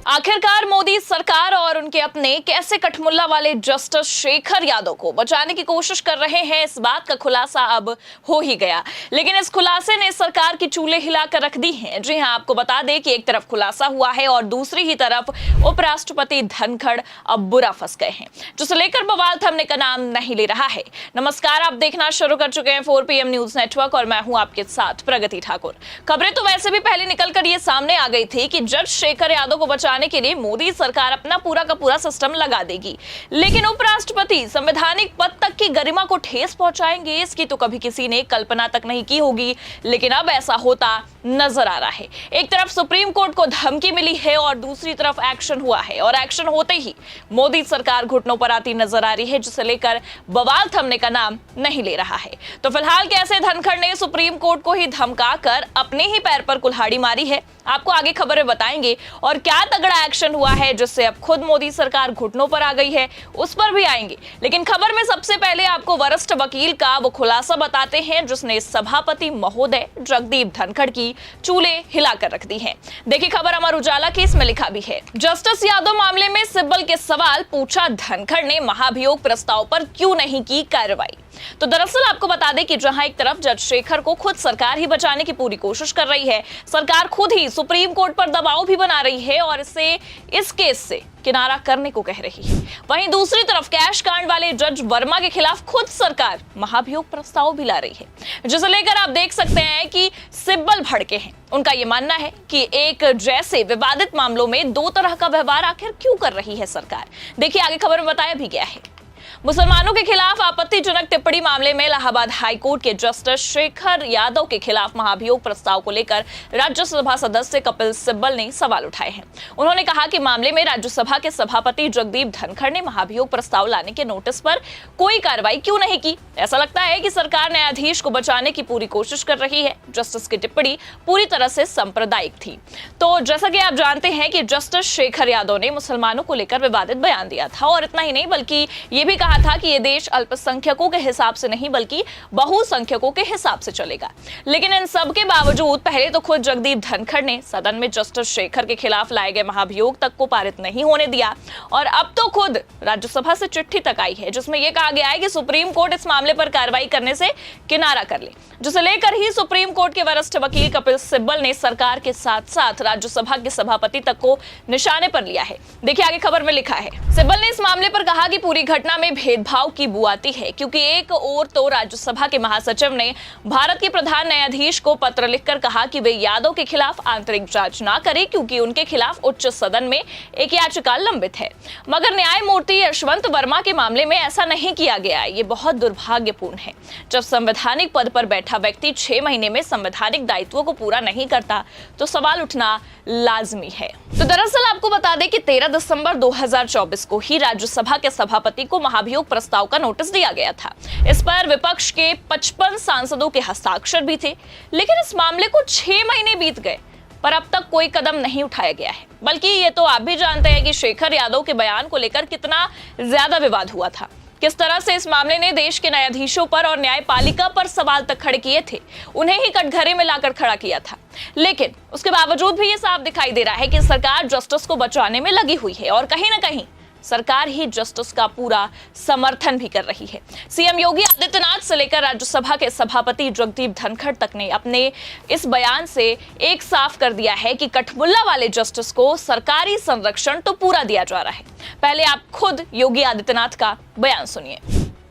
आखिरकार मोदी सरकार और उनके अपने कैसे कठमुल्ला वाले जस्टिस शेखर यादव को बचाने की कोशिश कर रहे हैं, इस बात का खुलासा अब हो ही गया। लेकिन इस खुलासे ने सरकार की चूल्हे हिलाकर रख दी हैं। जी हां, आपको बता दें कि एक तरफ खुलासा हुआ है और दूसरी ही तरफ उपराष्ट्रपति धनखड़ अब बुरा फंस गए हैं, जिसे लेकर बवाल थमने का नाम नहीं ले रहा है। नमस्कार, आप देखना शुरू कर चुके हैं 4 PM न्यूज नेटवर्क और मैं हूं आपके साथ प्रगति ठाकुर। खबरें तो वैसे भी पहले निकलकर ये सामने आ गई थी कि जज शेखर यादव को बचाने के लिए मोदी सरकार अपना पूरा का पूरा सिस्टम लगा देगी, लेकिन उपराष्ट्रपति संवैधानिक पद तक की गरिमा को ठेस पहुंचाएंगे, इसकी तो कभी किसी ने कल्पना तक नहीं की होगी। लेकिन अब ऐसा होता नजर आ रहा है। एक तरफ सुप्रीम कोर्ट को धमकी मिली है और दूसरी तरफ एक्शन हुआ है, और एक्शन होते ही मोदी सरकार घुटनों पर आती नजर आ रही है, जिसे लेकर बवाल थमने का नाम नहीं ले रहा है। तो फिलहाल कैसे धनखड़ ने सुप्रीम कोर्ट को ही धमकाकर अपने ही पैर पर कुल्हाड़ी मारी है, आपको आगे खबरें बताएंगे। और क्या तगड़ा एक्शन हुआ है जिससे अब खुद मोदी सरकार घुटनों पर आ गई है, उस पर भी आएंगे। लेकिन खबर में सबसे पहले आपको वरिष्ठ वकील का वो खुलासा बताते हैं जिसने सभापति महोदय जगदीप धनखड़ की चूल्हे हिलाकर रख दी है। देखिए खबर अमर उजाला की, इसमें लिखा भी है, जस्टिस यादव मामले में सिब्बल के सवाल पूछा, धनखड़ ने महाभियोग प्रस्ताव पर क्यों नहीं की कार्रवाई। तो दरअसल आपको बता दें कि जहां एक तरफ जज शेखर को खुद सरकार ही बचाने की पूरी कोशिश कर रही है, सरकार खुद ही सुप्रीम कोर्ट पर दबाव भी बना रही है और इस केस से किनारा करने को कह रही है, वहीं दूसरी तरफ कैश कांड वाले जज वर्मा के खिलाफ खुद सरकार महाभियोग प्रस्ताव भी ला रही है, जिसे लेकर आप देख सकते हैं कि सिब्बल भड़के हैं। उनका यह मानना है कि एक जैसे विवादित मामलों में दो तरह का व्यवहार आखिर क्यों कर रही है सरकार। देखिए आगे खबर में बताया भी गया है। मुसलमानों के खिलाफ आपत्तिजनक टिप्पणी मामले में इलाहाबाद हाईकोर्ट के जस्टिस शेखर यादव के खिलाफ महाभियोग प्रस्ताव को लेकर राज्यसभा सदस्य कपिल सिब्बल ने सवाल उठाए हैं। उन्होंने कहा कि मामले में राज्यसभा के सभापति जगदीप धनखड़ ने महाभियोग प्रस्ताव लाने के नोटिस पर कोई कार्रवाई क्यों नहीं की। ऐसा लगता है कि सरकार न्यायाधीश को बचाने की पूरी कोशिश कर रही है। जस्टिस की टिप्पणी पूरी तरह से सांप्रदायिक थी। तो जैसा कि आप जानते हैं कि जस्टिस शेखर यादव ने मुसलमानों को लेकर विवादित बयान दिया था, और इतना ही नहीं बल्कि ये भी कहा था कि ये देश अल्पसंख्यकों के हिसाब से नहीं बल्कि बहुसंख्यकों के हिसाब से चलेगा। लेकिन इन सब के बावजूद पहले तो खुद जगदीप धनखड़ ने सदन में जस्टिस शेखर के खिलाफ लाए गए महाभियोग तक को पारित नहीं होने दिया, और अब तो खुद राज्यसभा से चिट्ठी तक आई है जिसमें यह कहा गया है कि सुप्रीम कोर्ट इस मामले पर कार्रवाई करने से किनारा कर ले, जिसे लेकर ही सुप्रीम कोर्ट के वरिष्ठ वकील कपिल सिब्बल ने सरकार के साथ साथ राज्यसभा के सभापति तक को निशाने पर लिया है। देखिए आगे खबर में लिखा है, सिब्बल ने इस मामले पर कहा कि पूरी घटना में भेदभाव की बू आती है, क्योंकि एक ओर तो राज्यसभा के महासचिव ने भारत के प्रधान न्यायाधीश को पत्र लिखकर कहा कि वे यादव के खिलाफ आंतरिक जांच ना करें क्योंकि उनके खिलाफ उच्च सदन में एक याचिका लंबित है, मगर न्यायमूर्ति यशवंत वर्मा के मामले में ऐसा नहीं किया गया। ये बहुत दुर्भाग्यपूर्ण है। जब संवैधानिक पद पर बैठा व्यक्ति 6 महीने में संवैधानिक दायित्वों को पूरा नहीं करता तो सवाल उठना लाजमी है। तो दरअसल आपको बता दें कि 13 दिसंबर 2024 को ही राज्यसभा के सभापति को महाभियोग प्रस्ताव का नोटिस दिया गया था। इस पर विपक्ष के 55 सांसदों के हस्ताक्षर भी थे, लेकिन इस मामले को 6 महीने बीत गए पर अब तक कोई कदम नहीं उठाया गया है। बल्कि ये तो आप भी जानते हैं कि शेखर यादव के बयान को लेकर कितना ज्यादा विवाद हुआ था, किस तरह से इस मामले ने देश के न्यायाधीशों पर और न्यायपालिका पर सवाल तक खड़े किए थे, उन्हें ही कटघरे में लाकर खड़ा किया था। लेकिन उसके बावजूद भी ये साफ दिखाई दे रहा है कि सरकार जस्टिस को बचाने में लगी हुई है, और कहीं ना कहीं सरकार ही जस्टिस का पूरा समर्थन भी कर रही है। सीएम योगी आदित्यनाथ से लेकर राज्यसभा के सभापति जगदीप धनखड़ तक ने अपने इस बयान से एक साफ कर दिया है कि कठमुल्ला वाले जस्टिस को सरकारी संरक्षण तो पूरा दिया जा रहा है। पहले आप खुद योगी आदित्यनाथ का बयान सुनिए।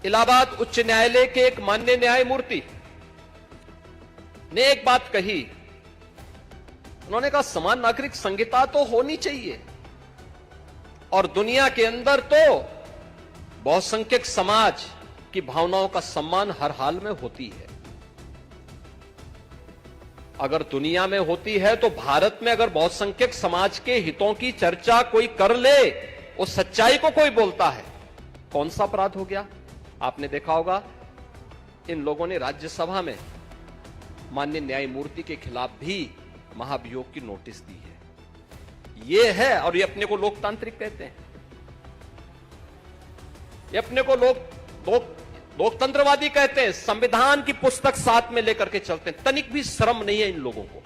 इलाहाबाद उच्च न्यायालय के एक माननीय न्यायमूर्ति ने एक बात कही, उन्होंने कहा समान नागरिक संहिता तो होनी चाहिए, और दुनिया के अंदर तो बहुसंख्यक समाज की भावनाओं का सम्मान हर हाल में होती है। अगर दुनिया में होती है तो भारत में अगर बहुसंख्यक समाज के हितों की चर्चा कोई कर ले, उस सच्चाई को कोई बोलता है, कौन सा अपराध हो गया। आपने देखा होगा इन लोगों ने राज्यसभा में माननीय न्यायमूर्ति के खिलाफ भी महाभियोग की नोटिस दी है। ये है, और ये अपने को लोकतांत्रिक कहते हैं, ये अपने को लोकतंत्रवादी कहते हैं, संविधान की पुस्तक साथ में लेकर के चलते हैं। तनिक भी शर्म नहीं है इन लोगों को।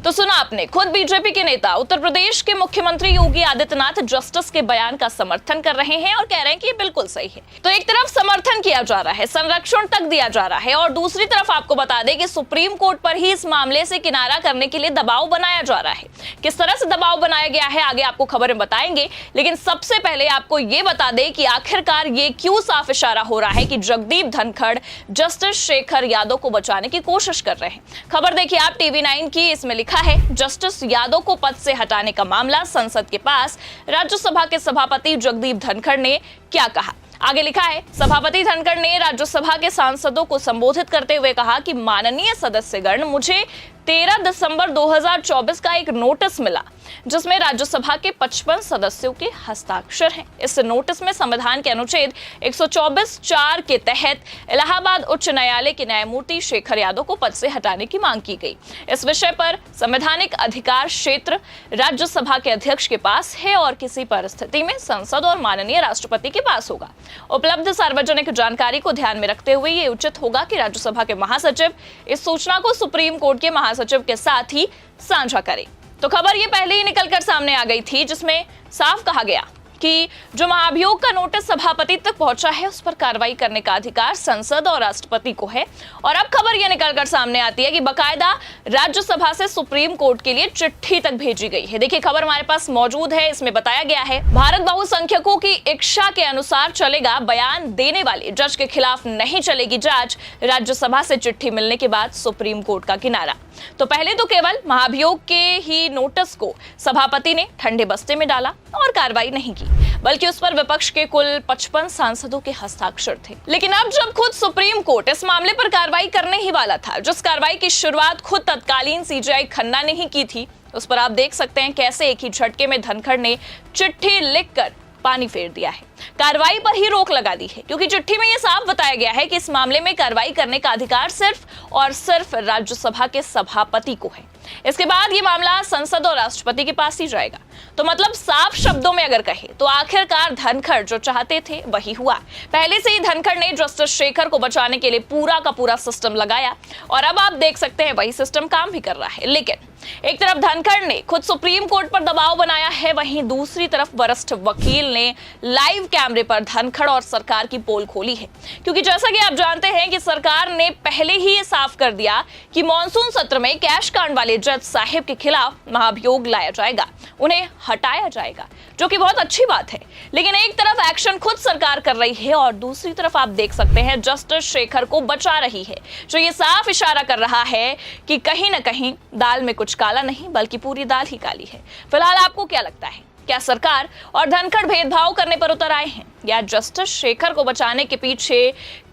तो सुना आपने, खुद बीजेपी के नेता उत्तर प्रदेश के मुख्यमंत्री योगी आदित्यनाथ जस्टिस के बयान का समर्थन कर रहे हैं और कह रहे हैं कि ये बिल्कुल सही है। तो एक तरफ समर्थन किया जा रहा है, संरक्षण तक दिया जा रहा है, और दूसरी तरफ आपको बता दें कि सुप्रीम कोर्ट पर ही इस मामले से किनारा करने के लिए दबाव बनाया जा रहा है। किस तरह से दबाव बनाया गया है आगे आपको खबरें बताएंगे, लेकिन सबसे पहले आपको ये बता दें कि आखिरकार ये क्यों साफ इशारा हो रहा है कि जगदीप धनखड़ जस्टिस शेखर यादव को बचाने की कोशिश कर रहे हैं। खबर देखिए आप TV9 की, इसमें लिखा है जस्टिस यादव को पद से हटाने का मामला संसद के पास, राज्यसभा के सभापति जगदीप धनखड़ ने क्या कहा। आगे लिखा है, सभापति धनखड़ ने राज्यसभा के सांसदों को संबोधित करते हुए कहा कि माननीय सदस्यगण, मुझे 13 दिसंबर 2024 का एक नोटिस मिला जिसमें राज्यसभा के 55 सदस्यों के हस्ताक्षर हैं। इस नोटिस में संविधान के अनुच्छेद 124(4) के तहत इलाहाबाद उच्च न्यायालय के न्यायमूर्ति शेखर यादव को पद से हटाने की मांग की गई। इस विषय पर संवैधानिक अधिकार क्षेत्र राज्यसभा के अध्यक्ष के पास है और किसी परिस्थिति में संसद और माननीय राष्ट्रपति के पास होगा। उपलब्ध सार्वजनिक जानकारी को ध्यान में रखते हुए ये उचित होगा कि राज्यसभा के महासचिव इस सूचना को सुप्रीम कोर्ट के महासचिव के साथ ही साझा करें। तो खबर ये पहले ही निकलकर सामने आ गई थी, जिसमें साफ कहा गया कि जो महाभियोग का नोटिस सभापति तक पहुंचा है उस पर कार्रवाई करने का अधिकार संसद और राष्ट्रपति को है। और अब खबर यह निकलकर सामने आती है कि बकायदा राज्यसभा से सुप्रीम कोर्ट के लिए चिट्ठी तक भेजी गई है। देखिए खबर हमारे पास मौजूद है, इसमें बताया गया है, भारत बहुसंख्यकों की इच्छा के अनुसार चलेगा, बयान देने वाले जज के खिलाफ नहीं चलेगी जांच, राज्यसभा से चिट्ठी मिलने के बाद सुप्रीम कोर्ट का किनारा। तो पहले तो केवल महाभियोग के ही नोटिस को सभापति ने ठंडे बस्ते में डाला और कार्रवाई नहीं की, बल्कि उस पर विपक्ष के कुल 55 सांसदों के हस्ताक्षर थे। लेकिन अब जब खुद सुप्रीम कोर्ट इस मामले पर कार्रवाई करने ही वाला था, जिस कार्रवाई की शुरुआत खुद तत्कालीन CJI खन्ना ने ही की थी, उस पर आप देख सकते हैं कैसे एक ही झटके में धनखड़ ने चिट्ठी लिखकर पानी फेर दिया है, कार्रवाई पर ही रोक लगा दी है, क्योंकि चिट्ठी में यह साफ बताया गया है कि इस मामले में कार्रवाई करने का अधिकार सिर्फ और सिर्फ राज्यसभा के सभापति को है। इसके बाद ये मामला संसद और राष्ट्रपति के पास ही जाएगा। तो मतलब साफ शब्दों में अगर कहे तो आखिरकार धनखड़ जो चाहते थे वही हुआ। पहले से ही धनखड़ ने जस्टिस शेखर को बचाने के लिए पूरा का पूरा सिस्टम लगाया और अब आप देख सकते हैं वही सिस्टम काम भी कर रहा है। लेकिन एक तरफ धनखड़ ने खुद सुप्रीम कोर्ट पर दबाव बनाया है, वहीं दूसरी तरफ वरिष्ठ वकील ने लाइव कैमरे पर धनखड़ और सरकार की पोल खोली है, क्योंकि जैसा कि आप जानते हैं कि सरकार ने पहले ही ये साफ कर दिया कि मॉनसून सत्र में कैश कांड वाले जज साहिब के खिलाफ महाभियोग लाया जाएगा, उन्हें हटाया जाएगा, जो कि बहुत अच्छी बात है। लेकिन एक तरफ एक्शन खुद सरकार कर रही है और दूसरी तरफ आप देख सकते हैं जस्टिस शेखर को बचा रही है, जो ये साफ इशारा कर रहा है कि कहीं ना कहीं दाल में कुछ काला नहीं बल्कि पूरी दाल ही काली है। फिलहाल आपको क्या लगता है, क्या सरकार और धनखड़ भेदभाव करने पर उतर आए हैं या जस्टिस शेखर को बचाने के पीछे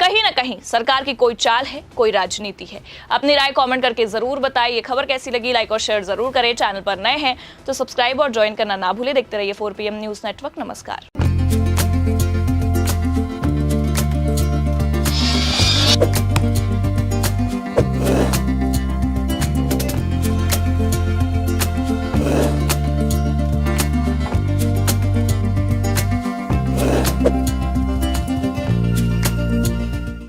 कहीं ना कहीं सरकार की कोई चाल है, कोई राजनीति है? अपनी राय कमेंट करके जरूर बताइए। खबर कैसी लगी लाइक और शेयर जरूर करें। चैनल पर नए हैं तो सब्सक्राइब और ज्वाइन करना ना भूलें। देखते रहिए 4PM न्यूज नेटवर्क। नमस्कार।